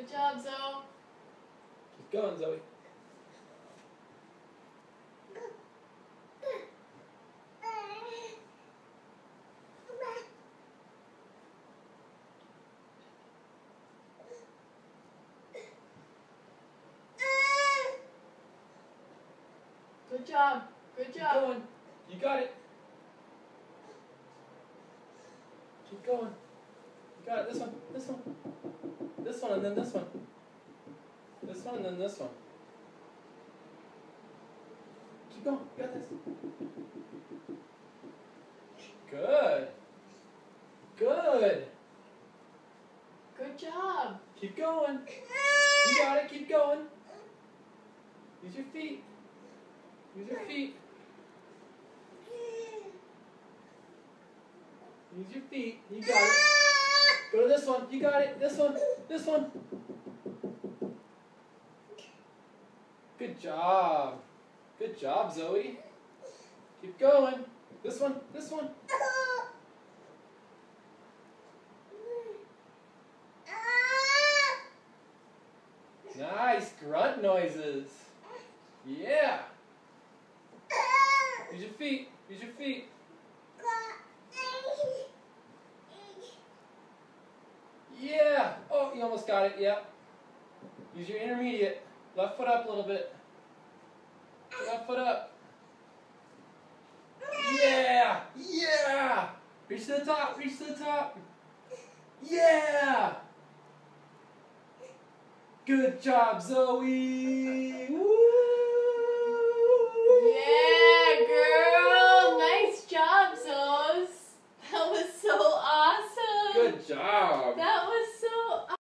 Good job, Zoe. Keep going, Zoe. Good job. Good Keep job. going. You got it. Keep going. You got it. This one. This one. This one and then this one. This one and then this one. Keep going. You got this. Good. Good. Good job. Keep going. You got it. Keep going. Use your feet. Use your feet. Use your feet. You got it. Go to this one. You got it. This one. This one. Good job. Good job, Zoe. Keep going. This one. This one. Nice grunt noises. Yeah. Use your feet. Use your feet. Yeah. Oh, you almost got it. Yeah. Use your intermediate. Left foot up a little bit. Left foot up. Yeah. Yeah. Reach to the top. Reach to the top. Yeah. Good job, Zoe. Woo. Yeah, girl. Nice job, Zoe. That was so awesome. Good job.